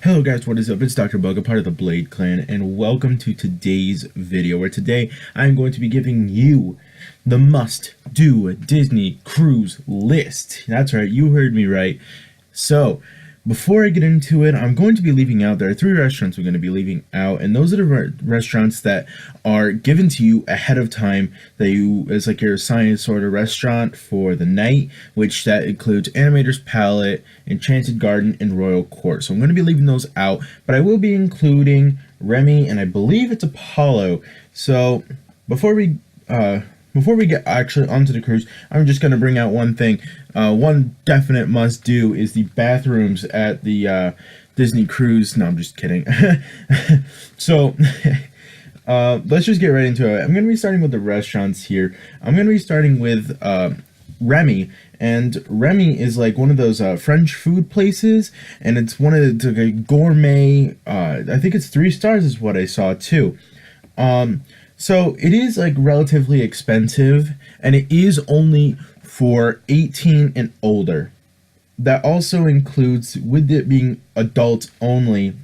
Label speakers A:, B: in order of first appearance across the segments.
A: Hello guys, what is up? It's Dr. Bug, a part of the Blade Clan, and welcome to today's video, where today I'm going to be giving you the must-do Disney cruise list. That's right, you heard me right. So, before I get into it, I'm going to be leaving out, there are 3 restaurants we're going to be leaving out, and those are the restaurants that are given to you ahead of time, that it's like your assigned sort of restaurant for the night, which that includes Animator's Palette, Enchanted Garden, and Royal Court. So I'm going to be leaving those out, but I will be including Remy, and I believe it's Apollo. So before we get actually onto the cruise, I'm just going to bring out one thing. One definite must do is the bathrooms at the Disney cruise. No, I'm just kidding. So let's just get right into it. I'm going to be starting with the restaurants here. I'm going to be starting with Remy. And Remy is like one of those French food places, and it's one of the gourmet. I think it's 3 stars is what I saw too. So it is like relatively expensive, and it is only for 18 and older. That also includes, with it being adults only,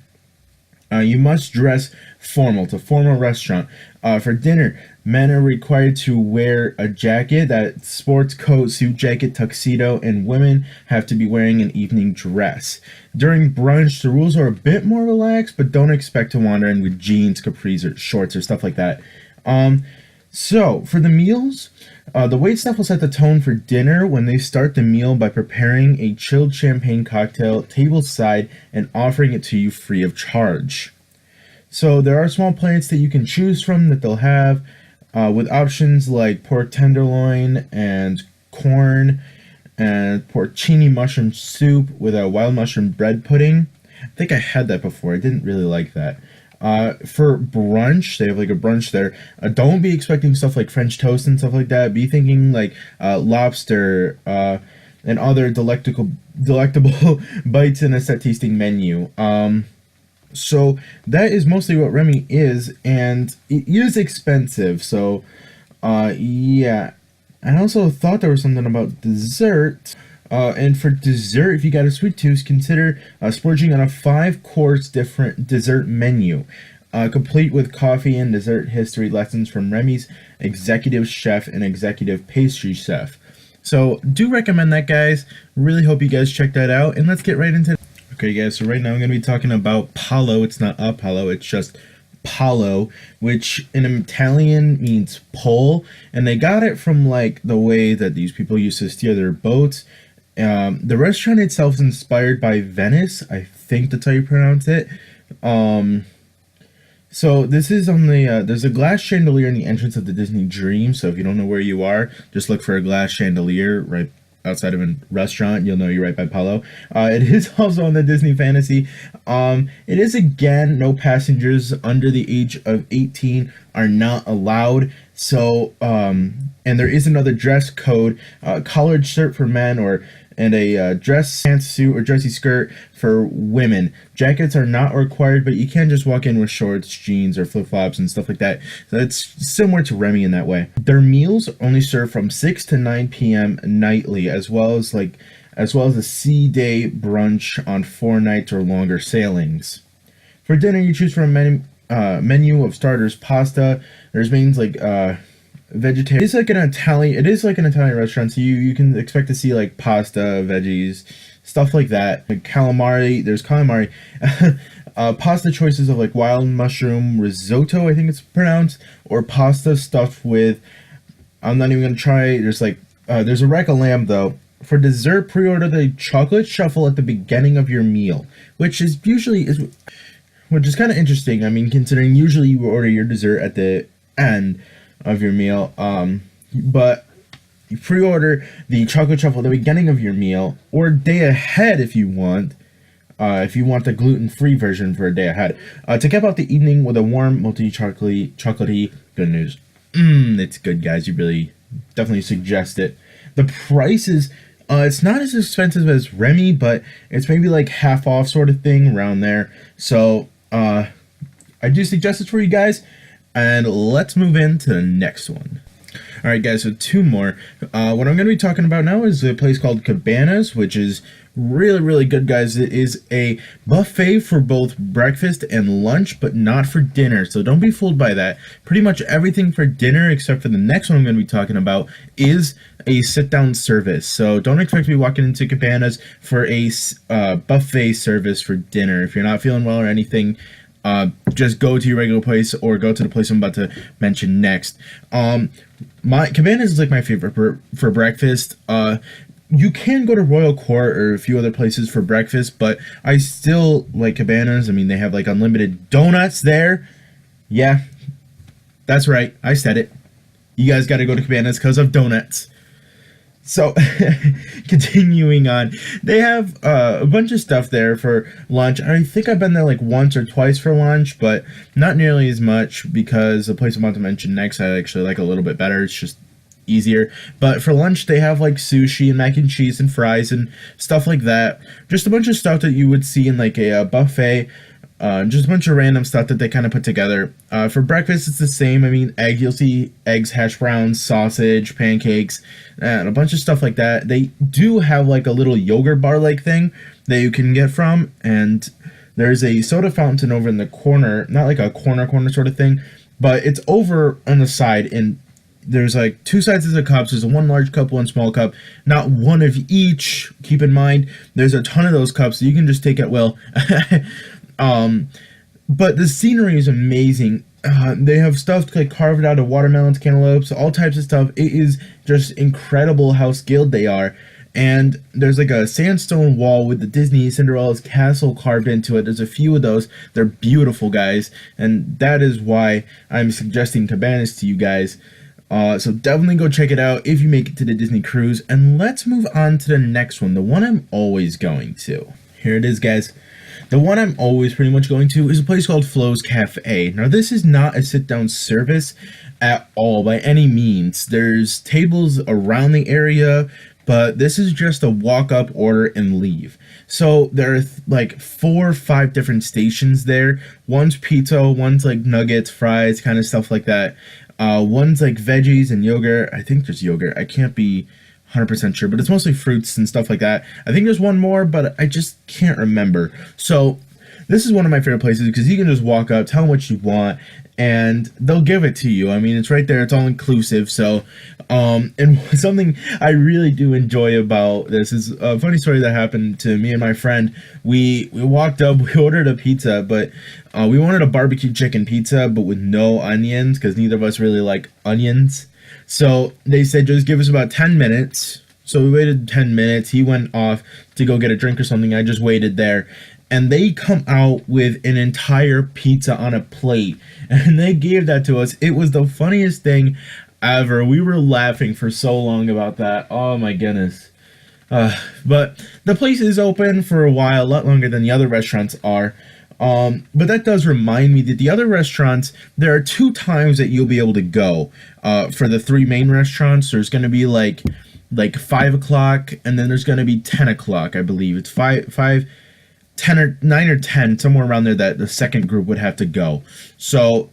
A: you must dress formal. It's a formal restaurant. For dinner, men are required to wear a jacket, that sports coat, suit jacket, tuxedo, and women have to be wearing an evening dress. During brunch, the rules are a bit more relaxed, but don't expect to wander in with jeans, capris, or shorts, or stuff like that. So for the meals, the waitstaff will set the tone for dinner when they start the meal by preparing a chilled champagne cocktail tableside and offering it to you free of charge. So there are small plates that you can choose from that they'll have, with options like pork tenderloin and corn and porcini mushroom soup with a wild mushroom bread pudding. I think I had that before. I didn't really like that. For brunch, they have like a brunch there. Don't be expecting stuff like French toast and stuff like that. Be thinking like lobster and other delectable bites in a set tasting menu. So that is mostly what Remy is, and it is expensive. So yeah. I also thought there was something about dessert. And for dessert, if you got a sweet tooth, consider splurging on a 5-course different dessert menu, complete with coffee and dessert history lessons from Remy's executive chef and executive pastry chef. So do recommend that, guys. Really hope you guys check that out, and let's get right into it. Okay, guys, so right now I'm going to be talking about Palo. It's not Apollo, it's just Palo, which in Italian means pole, and they got it from like the way that these people used to steer their boats. The restaurant itself is inspired by Venice. I think that's how you pronounce it. So this is on the, there's a glass chandelier in the entrance of the Disney Dream. So if you don't know where you are, just look for a glass chandelier right outside of a restaurant. You'll know you're right by Palo. It is also on the Disney Fantasy. It is, again, no passengers under the age of 18 are not allowed. So, and there is another dress code, collared shirt for men, and a dress pantsuit or dressy skirt for women. Jackets are not required, but you can just walk in with shorts, jeans, or flip-flops and stuff like that. So it's similar to Remy in that way. Their meals only serve from 6 to 9 p.m. nightly, as well as a sea day brunch on 4 nights or longer sailings. For dinner, you choose from a menu of starters, pasta. There's mains like vegetarian. It is like an Italian restaurant, so you can expect to see like pasta, veggies, stuff like that. Like calamari, there's calamari. Pasta choices of like wild mushroom risotto, I think it's pronounced, or pasta stuffed with, I'm not even gonna try. There's a rack of lamb though. For dessert, pre-order the chocolate shuffle at the beginning of your meal, which is kind of interesting. I mean, considering usually you order your dessert at the end of your meal, but you pre-order the chocolate truffle at the beginning of your meal, or day ahead if you want the gluten-free version for a day ahead, to cap off the evening with a warm chocolatey goodness. It's good, guys. You really definitely suggest it. The price is it's not as expensive as Remy, but it's maybe like half off sort of thing around there. So I do suggest it for you guys. And let's move into the next one. All right, guys, so two more. What I'm going to be talking about now is a place called Cabanas, which is really, really good, guys. It is a buffet for both breakfast and lunch, but not for dinner. So don't be fooled by that. Pretty much everything for dinner, except for the next one I'm going to be talking about, is a sit-down service. So don't expect to be walking into Cabanas for a buffet service for dinner. If you're not feeling well or anything, just go to your regular place or go to the place I'm about to mention next. My Cabanas is like my favorite for breakfast. You can go to Royal Court or a few other places for breakfast, but I still like Cabanas. I mean, they have like unlimited donuts there. Yeah, that's right. I said it. You guys got to go to Cabanas because of donuts. So, continuing on, they have a bunch of stuff there for lunch. I think I've been there like once or twice for lunch, but not nearly as much because the place I'm about to mention next I actually like a little bit better. It's just easier. But for lunch, they have like sushi and mac and cheese and fries and stuff like that. Just a bunch of stuff that you would see in like a buffet. Just a bunch of random stuff that they kind of put together. For breakfast, it's the same. I mean, you'll see eggs, hash browns, sausage, pancakes, and a bunch of stuff like that. They do have like a little yogurt bar like thing that you can get from, and there's a soda fountain over in the corner, not like a corner sort of thing, but it's over on the side, and there's like two sizes of cups. There's a one large cup, one small cup, not one of each. Keep in mind, there's a ton of those cups, so you can just take at will. But the scenery is amazing. They have stuff like carved out of watermelons, cantaloupes, all types of stuff. It is just incredible how skilled they are. And there's like a sandstone wall with the Disney Cinderella's castle carved into it. There's a few of those. They're beautiful, guys. And that is why I'm suggesting Cabanas to you guys. So definitely go check it out if you make it to the Disney cruise. And let's move on to the next one, the one I'm always going to. Here it is, guys. The one I'm always pretty much going to is a place called Flo's Cafe. Now, this is not a sit-down service at all by any means. There's tables around the area, but this is just a walk-up, order, and leave. So there are like 4 or 5 different stations there. One's pizza, one's like nuggets, fries, kind of stuff like that. One's like veggies and yogurt. I think there's yogurt. I can't be 100% sure, but it's mostly fruits and stuff like that. I think there's one more, but I just can't remember. So this is one of my favorite places because you can just walk up, tell them what you want, and they'll give it to you. I mean, it's right there. It's all inclusive. So, and something I really do enjoy about this is a funny story that happened to me and my friend. We walked up, we ordered a pizza, but we wanted a barbecue chicken pizza, but with no onions because neither of us really like onions. So they said, just give us about 10 minutes. So we waited 10 minutes. He went off to go get a drink or something. I just waited there. And they come out with an entire pizza on a plate. And they gave that to us. It was the funniest thing ever. We were laughing for so long about that. Oh my goodness. But the place is open for a while, a lot longer than the other restaurants are. But that does remind me that the other restaurants, there are 2 times that you'll be able to go. For the 3 main restaurants, there's going to be like 5 o'clock, and then there's going to be 10 o'clock, I believe. It's 10 or 9 or 10, somewhere around there that the second group would have to go. So,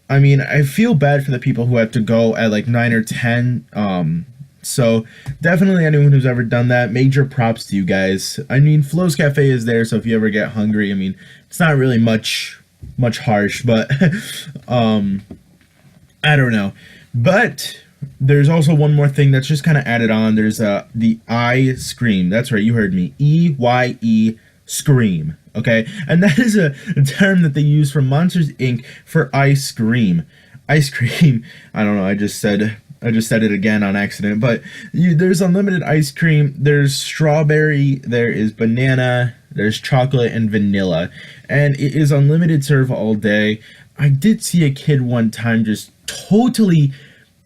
A: I mean, I feel bad for the people who have to go at like 9 or 10. So definitely anyone who's ever done that, major props to you guys. I mean, Flo's Cafe is there, so if you ever get hungry, I mean, it's not really much harsh, but I don't know. But there's also one more thing that's just kind of added on. There's the ice-cream. That's right, you heard me. EYE Scream. Okay, and that is a term that they use for Monsters Inc. for ice cream. Ice cream. I don't know. I just said it again on accident, but there's unlimited ice cream. There's strawberry, there is banana, there's chocolate and vanilla, and it is unlimited serve all day. I did see a kid one time just totally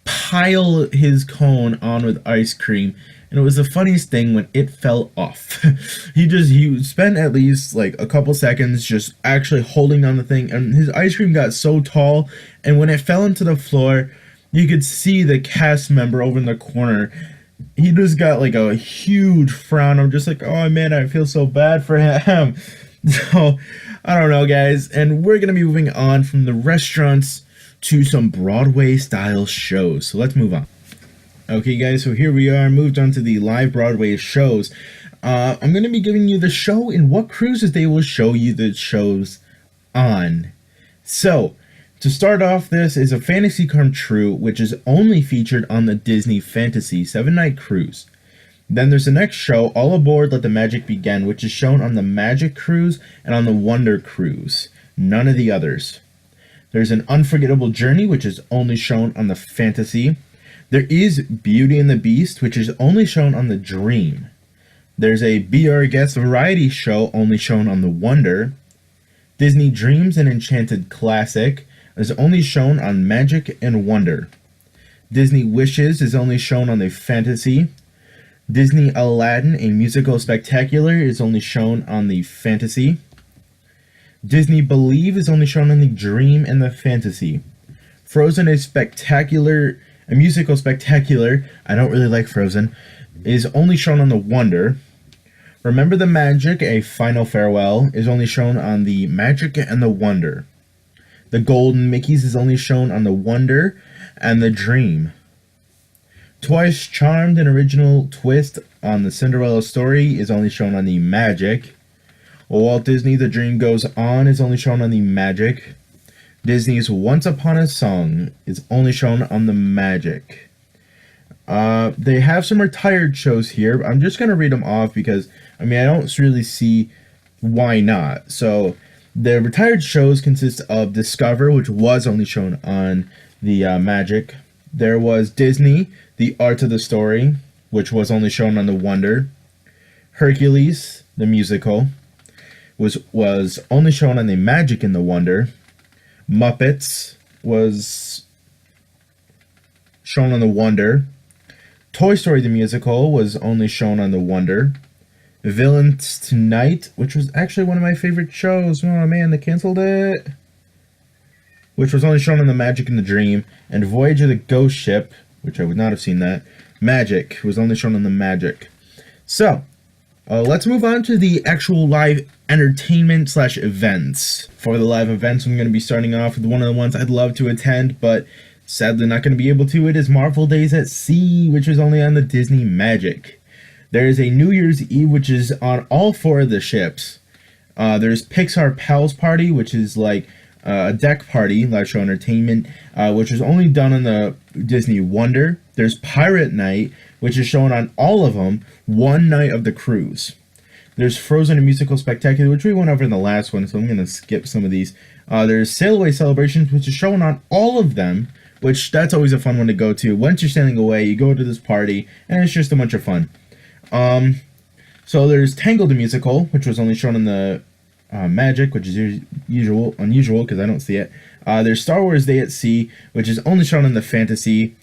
A: pile his cone on with ice cream, and it was the funniest thing when it fell off. he spent at least like a couple seconds just actually holding on the thing, and his ice cream got so tall, and when it fell into the floor, you could see the cast member over in the corner. He just got like a huge frown. I'm just like, oh man, I feel so bad for him. So, I don't know, guys. And we're going to be moving on from the restaurants to some Broadway style shows. So let's move on. Okay, guys, so here we are, moved on to the live Broadway shows. I'm going to be giving you the show and what cruises they will show you the shows on. So, to start off, this is a Fantasy Come True, which is only featured on the Disney Fantasy 7-night cruise. Then there's the next show, All Aboard Let the Magic Begin, which is shown on the Magic Cruise and on the Wonder Cruise. None of the others. There's an Unforgettable Journey, which is only shown on the Fantasy. There is Beauty and the Beast, which is only shown on the Dream. There's a Be Our Guest variety show, only shown on the Wonder. Disney Dreams and Enchanted Classic is only shown on Magic and Wonder. Disney Wishes is only shown on the Fantasy. Disney Aladdin, a musical spectacular, is only shown on the Fantasy. Disney Believe is only shown on the Dream and the Fantasy. Frozen, a musical spectacular, I don't really like Frozen, is only shown on the Wonder. Remember the Magic, a final farewell, is only shown on the Magic and the Wonder. The Golden Mickeys is only shown on the Wonder and the Dream. Twice Charmed, an original twist on the Cinderella story, is only shown on the Magic. Walt Disney The Dream Goes On is only shown on the Magic. Disney's Once Upon a Song is only shown on the Magic. They have some retired shows here. I'm just going to read them off because, I don't really see why not. So, the retired shows consist of Discover, which was only shown on the Magic. There was Disney, The Art of the Story, which was only shown on the Wonder. Hercules, the musical, was only shown on the Magic and the Wonder. Muppets was shown on the Wonder. Toy Story the musical was only shown on the Wonder. Villains Tonight, which was actually one of my favorite shows. Oh man, they canceled it. Which was only shown on the Magic and the Dream. And Voyage of the Ghost Ship, which I would not have seen that. Magic was only shown on the Magic. So, let's move on to the actual live entertainment / events. For the live events, I'm going to be starting off with one of the ones I'd love to attend, but sadly not going to be able to. It is Marvel Days at Sea, which is only on the Disney Magic. There is a New Year's Eve, which is on all 4 of the ships. There's Pixar Pals Party, which is like a deck party, live show entertainment, which is only done on the Disney Wonder. There's Pirate Night, which is shown on all of them, one night of the cruise. There's Frozen, a musical spectacular, which we went over in the last one, so I'm going to skip some of these. There's Sail Away Celebrations, which is shown on all of them, which that's always a fun one to go to. Once you're sailing away, you go to this party, and it's just a bunch of fun. So there's Tangled the musical, which was only shown in the Magic, which is unusual because I don't see it. There's Star Wars Day at Sea, which is only shown in the Fantasy.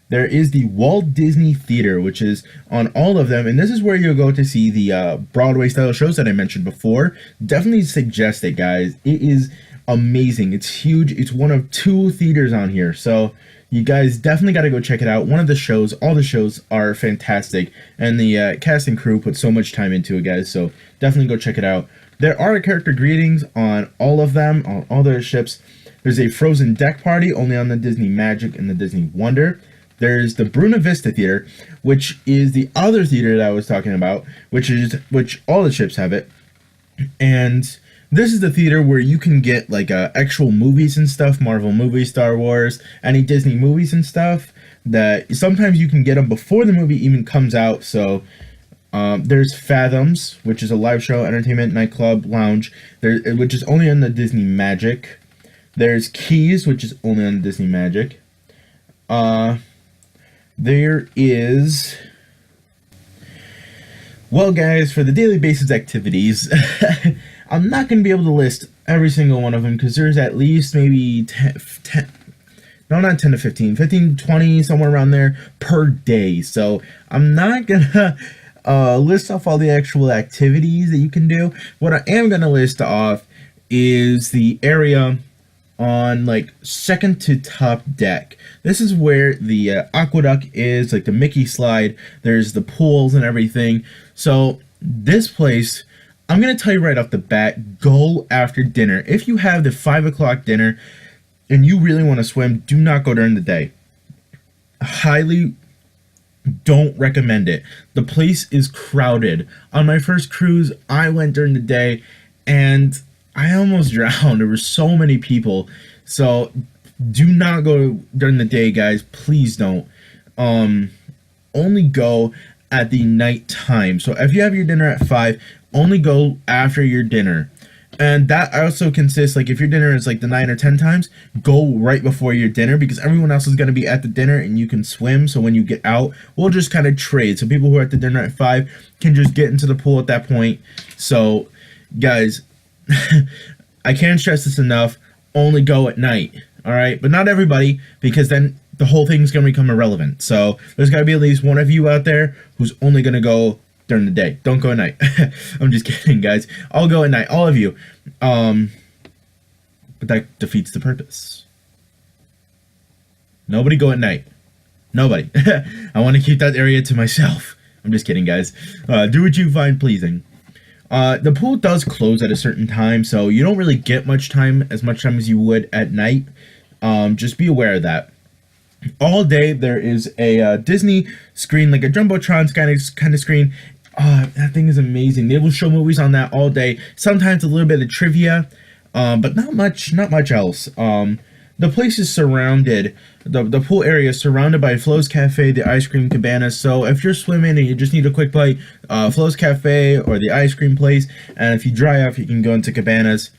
A: There is the Walt Disney Theater, which is on all of them, and this is where you'll go to see the Broadway style shows that I mentioned before. Definitely suggest it, guys. It is amazing. It's huge. It's one of 2 theaters on here, so you guys definitely got to go check it out. One of the shows, all the shows are fantastic, and the cast and crew put so much time into it, guys, so definitely go check it out. There are character greetings on all of them, on all their ships. There's a Frozen deck party, only on the Disney Magic and the Disney Wonder. There's the Bruna Vista Theater, which is the other theater that I was talking about, which all the ships have it. And this is the theater where you can get like actual movies and stuff, Marvel movies, Star Wars, any Disney movies and stuff, that sometimes you can get them before the movie even comes out. So there's Fathoms, which is a live show, entertainment, nightclub, lounge, which is only on the Disney Magic. There's Keys, which is only on the Disney Magic. There is... Well, guys, for the daily basis activities, I'm not going to be able to list every single one of them because there's at least maybe 10, no, not 10 to 15, 15, 20, somewhere around there per day. So I'm not going to list off all the actual activities that you can do. What I am going to list off is the area on like second to top deck. This is where the aqueduct is, like the Mickey slide. There's the pools and everything. So this place, I'm gonna tell you right off the bat, go after dinner. If you have the 5 o'clock dinner and you really want to swim, do not go during the day. Highly don't recommend it. The place is crowded. On my first cruise, I went during the day and I almost drowned. There were so many people. So do not go during the day, guys. Please don't. Only go at the night time. So if you have your dinner at 5, only go after your dinner. And that also consists, like, if your dinner is like the 9 or 10 times, go right before your dinner, because everyone else is going to be at the dinner and you can swim. So when you get out, we'll just kind of trade. So people who are at the dinner at 5 can just get into the pool at that point. So guys, I can't stress this enough. Only go at night. All right. But not everybody, because then the whole thing's going to become irrelevant. So there's got to be at least one of you out there who's only going to go during the day. Don't go at night. I'm just kidding, guys. I'll go at night. All of you. But that defeats the purpose. Nobody go at night. Nobody. I want to keep that area to myself. I'm just kidding, guys. Do what you find pleasing. The pool does close at a certain time, so you don't really get much time as you would at night. Just be aware of that. All day there is a Disney screen, like a Jumbotron kind of screen. That thing is amazing. They will show movies on that all day. Sometimes a little bit of trivia, but not much else. The place is surrounded, the pool area is surrounded by Flo's Cafe, the ice cream cabana. So if you're swimming and you just need a quick bite, Flo's Cafe or the ice cream place, and if you dry off, you can go into cabanas.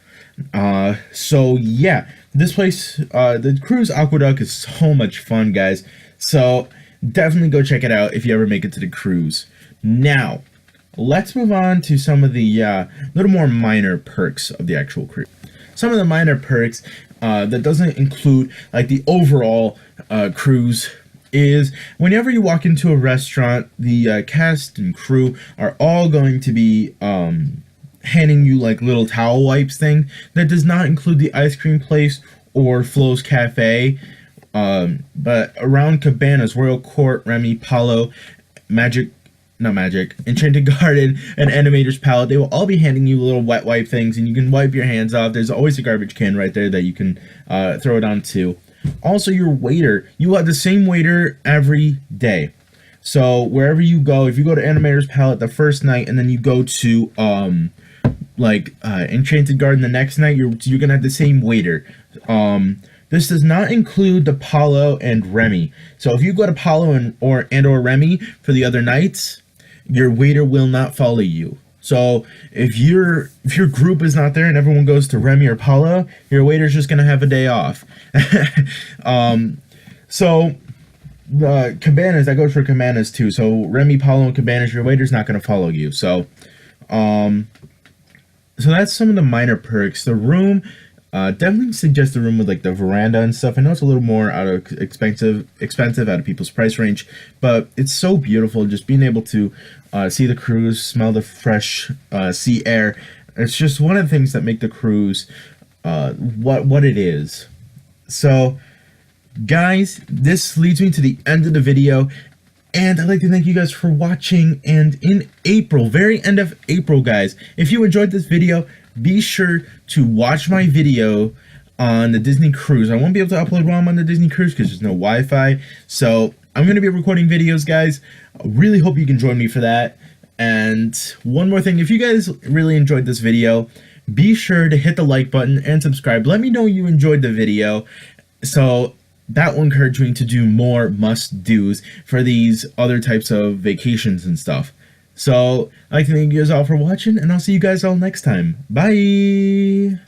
A: So yeah, this place, the cruise Aqueduct, is so much fun, guys. So definitely go check it out if you ever make it to the cruise. Now, let's move on to some of the little more minor perks of the actual cruise. Some of the minor perks that doesn't include like the overall cruise is whenever you walk into a restaurant, the cast and crew are all going to be handing you like little towel wipes thing. That does not include the ice cream place or Flo's Cafe, but around cabanas, Royal Court, Remy, Palo, Enchanted Garden, and Animator's Palette, they will all be handing you little wet wipe things, and you can wipe your hands off. There's always a garbage can right there that you can throw it onto. Also, your waiter, you will have the same waiter every day. So wherever you go, if you go to Animator's Palette the first night, and then you go to Enchanted Garden the next night, you're gonna have the same waiter. This does not include the Palo and Remy. So if you go to Palo and or Remy for the other nights, your waiter will not follow you. So if your group is not there and everyone goes to Remy or Palo, your waiter's just gonna have a day off. So the cabanas, that goes for cabanas too. So Remy, Palo, and cabanas, your waiter's not gonna follow you. So so that's some of the minor perks. The room, definitely suggest the room with like the veranda and stuff. I know it's a little more expensive out of people's price range, but it's so beautiful just being able to see the cruise, smell the fresh sea air. It's just one of the things that make the cruise what it is. So guys, this leads me to the end of the video, and I'd like to thank you guys for watching. And in April, very end of April, guys, if you enjoyed this video, be sure to watch my video on the Disney cruise. I won't be able to upload while I'm on the Disney cruise because there's no Wi-Fi. So I'm going to be recording videos, guys. I really hope you can join me for that. And one more thing, if you guys really enjoyed this video, be sure to hit the like button and subscribe. Let me know you enjoyed the video, so that will encourage me to do more must-dos for these other types of vacations and stuff. So I'd like to thank you guys all for watching, and I'll see you guys all next time. Bye!